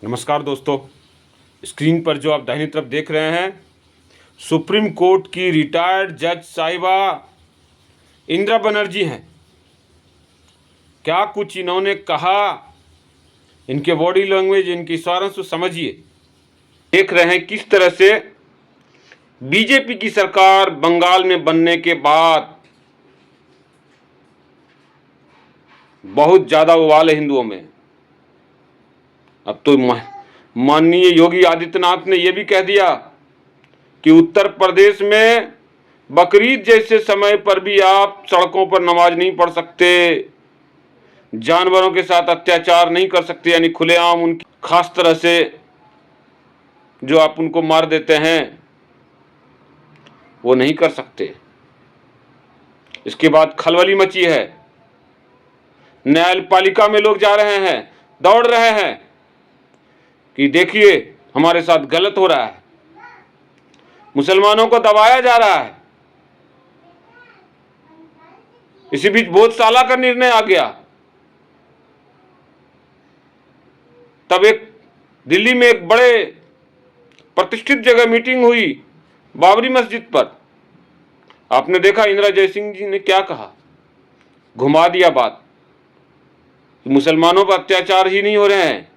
नमस्कार दोस्तों, स्क्रीन पर जो आप दाहिनी तरफ देख रहे हैं, सुप्रीम कोर्ट की रिटायर्ड जज साहिबा इंदिरा बनर्जी हैं। क्या कुछ इन्होंने कहा, इनके बॉडी लैंग्वेज, इनकी इशारों से समझिए। देख रहे हैं किस तरह से बीजेपी की सरकार बंगाल में बनने के बाद बहुत ज़्यादा उबाल है हिंदुओं में। अब तो माननीय योगी आदित्यनाथ ने यह भी कह दिया कि उत्तर प्रदेश में बकरीद जैसे समय पर भी आप सड़कों पर नमाज नहीं पढ़ सकते, जानवरों के साथ अत्याचार नहीं कर सकते, यानी खुलेआम उनकी खास तरह से जो आप उनको मार देते हैं वो नहीं कर सकते। इसके बाद खलबली मची है, न्यायपालिका में लोग जा रहे हैं, दौड़ रहे हैं कि देखिए हमारे साथ गलत हो रहा है, मुसलमानों को दबाया जा रहा है। इसी बीच भोजशाला का निर्णय आ गया। तब एक दिल्ली में एक बड़े प्रतिष्ठित जगह मीटिंग हुई, बाबरी मस्जिद पर। आपने देखा इंदिरा जयसिंह जी ने क्या कहा, घुमा दिया बात। मुसलमानों पर अत्याचार ही नहीं हो रहे हैं,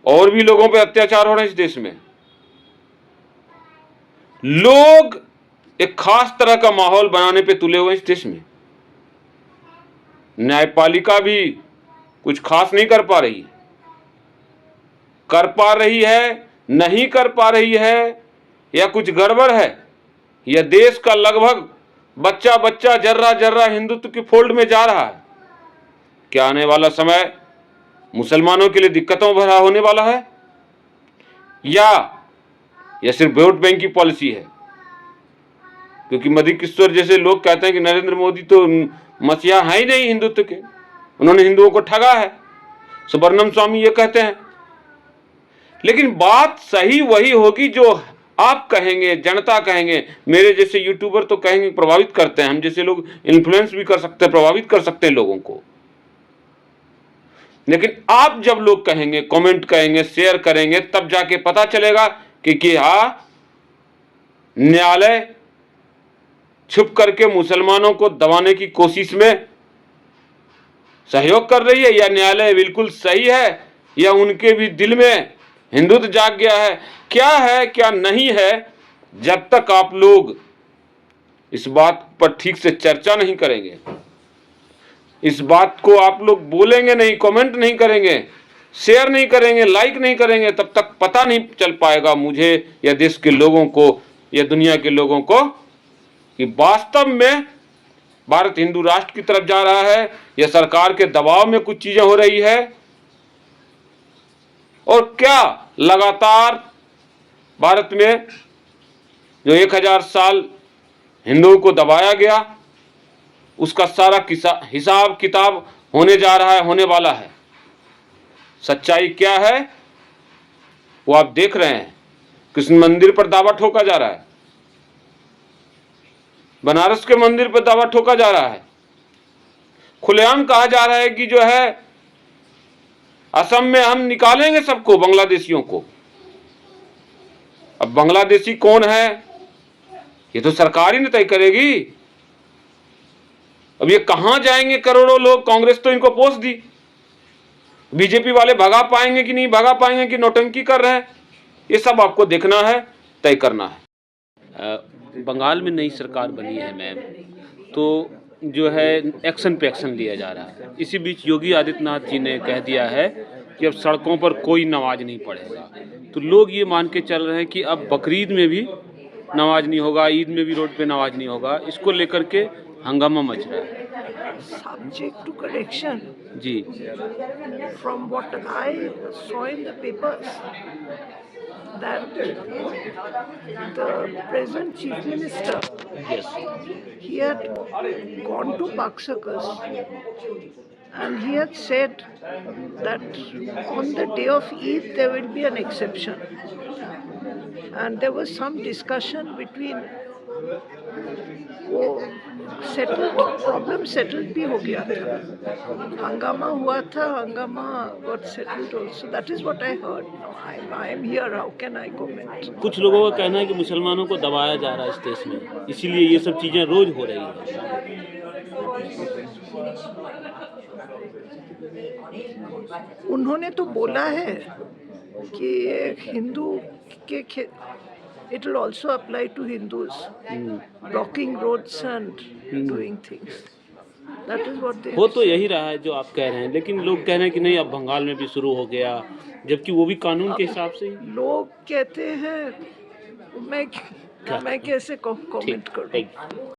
और भी लोगों पर अत्याचार हो रहे हैं इस देश में। लोग एक खास तरह का माहौल बनाने पे तुले हुए हैं इस देश में। न्यायपालिका भी कुछ खास नहीं कर पा रही, कर पा रही है, नहीं कर पा रही है, या कुछ गड़बड़ है, या देश का लगभग बच्चा बच्चा जर्रा जर्रा हिंदुत्व की फोल्ड में जा रहा है। क्या आने वाला समय मुसलमानों के लिए दिक्कतों भरा होने वाला है, या सिर्फ वोट बैंक की पॉलिसी है? क्योंकि मधु किशोर जैसे लोग कहते हैं कि नरेंद्र मोदी तो मसीहा है ही नहीं हिंदुत्व के, उन्होंने हिंदुओं को ठगा है। सुब्रमण्यम स्वामी ये कहते हैं। लेकिन बात सही वही होगी जो आप कहेंगे, जनता कहेंगे। मेरे जैसे यूट्यूबर तो कहेंगे प्रभावित करते हैं, हम जैसे लोग इन्फ्लुएंस भी कर सकते हैं, प्रभावित कर सकते हैं लोगों को। लेकिन आप जब लोग कहेंगे, कमेंट करेंगे, शेयर करेंगे, तब जाके पता चलेगा कि हाँ, न्यायालय छुप करके मुसलमानों को दबाने की कोशिश में सहयोग कर रही है, या न्यायालय बिल्कुल सही है, या उनके भी दिल में हिंदुत्व जाग गया है। क्या है क्या नहीं है, जब तक आप लोग इस बात पर ठीक से चर्चा नहीं करेंगे, इस बात को आप लोग बोलेंगे नहीं, कमेंट नहीं करेंगे, शेयर नहीं करेंगे, लाइक नहीं करेंगे, तब तक पता नहीं चल पाएगा मुझे या देश के लोगों को या दुनिया के लोगों को कि वास्तव में भारत हिंदू राष्ट्र की तरफ जा रहा है, या सरकार के दबाव में कुछ चीजें हो रही है, और क्या लगातार भारत में जो 1000 साल हिंदुओं को दबाया गया, उसका सारा हिसाब किताब होने जा रहा है, होने वाला है। सच्चाई क्या है वो आप देख रहे हैं। कृष्ण मंदिर पर दावा ठोका जा रहा है, बनारस के मंदिर पर दावा ठोका जा रहा है, खुलेआम कहा जा रहा है कि जो है असम में हम निकालेंगे सबको, बांग्लादेशियों को। अब बांग्लादेशी कौन है ये तो सरकार ही न तय करेगी। अब ये कहां जाएंगे करोड़ों लोग? कांग्रेस तो इनको पोस दी, बीजेपी वाले भगा पाएंगे कि नहीं भगा पाएंगे, कि नौटंकी कर रहे हैं, ये सब आपको देखना है, तय करना है। बंगाल में नई सरकार बनी है मैम, तो जो है एक्शन पे एक्शन लिया जा रहा है। इसी बीच योगी आदित्यनाथ जी ने कह दिया है कि अब सड़कों पर कोई नमाज नहीं पढ़ेगा। तो लोग ये मान के चल रहे हैं कि अब बकरीद में भी नमाज नहीं होगा, ईद में भी रोड पे नमाज नहीं होगा। इसको लेकर के हंगामा मच रहा है। Subject to correction. जी, From what I saw in the papers, that the present chief minister, yes, he had gone to Pak Circus and he had said that on the day of Eid there will be an exception. And there was some discussion between वो settled, problem settled भी हो गया था, हंगामा हुआ था, हंगामा got settled also, that is what I heard. I am here, how can I comment? कुछ लोगों का कहना है कि मुसलमानों को दबाया जा रहा है इस देश में, इसीलिए ये सब चीज़ें रोज हो रही हैं। उन्होंने तो बोला है कि हिंदू के it will also apply to Hindus, blocking roads and doing things. That is what they हो तो यही रहा है जो आप कह रहे हैं, लेकिन लोग कह रहे हैं कि नहीं अब बंगाल में भी शुरू हो गया, जबकि वो भी कानून के हिसाब से ही। लोग कहते हैं, मैं कैसे कमेंट करूं?